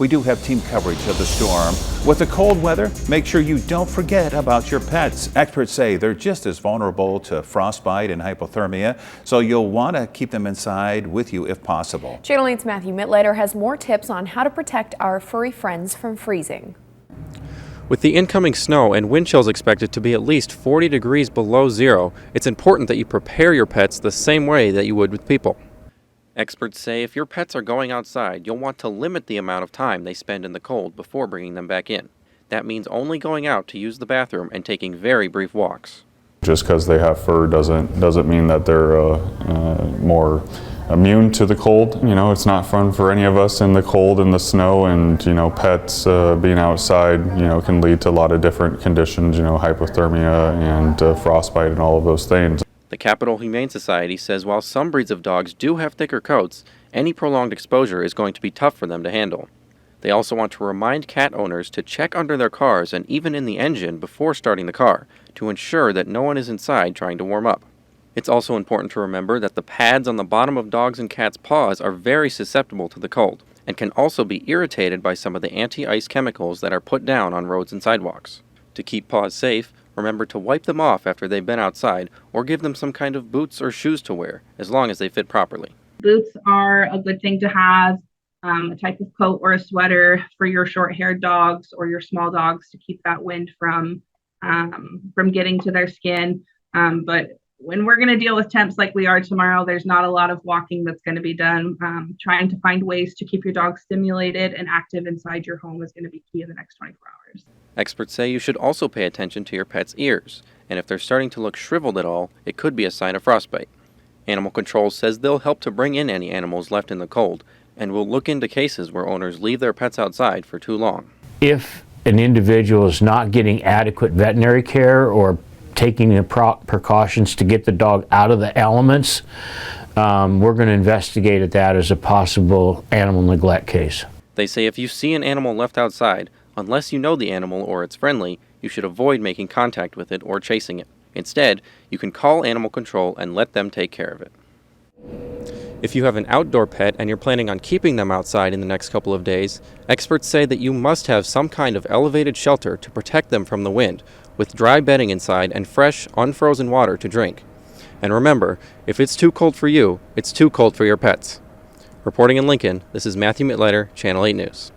We do have team coverage of the storm. With the cold weather, make sure you don't forget about your pets. Experts say they're just as vulnerable to frostbite and hypothermia, so you'll want to keep them inside with you if possible. Channel 8's Matthew Mittleiter has more tips on how to protect our furry friends from freezing. With the incoming snow and wind chills expected to be at least 40 degrees below zero, it's important that you prepare your pets the same way that you would with people. Experts say if your pets are going outside, you'll want to limit the amount of time they spend in the cold before bringing them back in. That means only going out to use the bathroom and taking very brief walks. Just because they have fur doesn't mean that they're more immune to the cold. You know, it's not fun for any of us in the cold and the snow, and pets being outside, can lead to a lot of different conditions. Hypothermia and frostbite and all of those things. The Capital Humane Society says while some breeds of dogs do have thicker coats, any prolonged exposure is going to be tough for them to handle. They also want to remind cat owners to check under their cars and even in the engine before starting the car to ensure that no one is inside trying to warm up. It's also important to remember that the pads on the bottom of dogs' and cats' paws are very susceptible to the cold and can also be irritated by some of the anti-ice chemicals that are put down on roads and sidewalks. To keep paws safe, remember to wipe them off after they've been outside or give them some kind of boots or shoes to wear, as long as they fit properly. Boots are a good thing to have, a type of coat or a sweater for your short-haired dogs or your small dogs to keep that wind from getting to their skin. But when we're going to deal with temps like we are tomorrow, there's not a lot of walking that's going to be done. Trying to find ways to keep your dog stimulated and active inside your home is going to be key in the next 24 hours. Experts say you should also pay attention to your pet's ears, and if they're starting to look shriveled at all, it could be a sign of frostbite. Animal Control says they'll help to bring in any animals left in the cold, and will look into cases where owners leave their pets outside for too long. If an individual is not getting adequate veterinary care or taking the precautions to get the dog out of the elements, we're going to investigate that as a possible animal neglect case. They say if you see an animal left outside, unless you know the animal or it's friendly, you should avoid making contact with it or chasing it. Instead, you can call Animal Control and let them take care of it. If you have an outdoor pet and you're planning on keeping them outside in the next couple of days, experts say that you must have some kind of elevated shelter to protect them from the wind, with dry bedding inside and fresh, unfrozen water to drink. And remember, if it's too cold for you, it's too cold for your pets. Reporting in Lincoln, this is Matthew Mittleiter, Channel 8 News.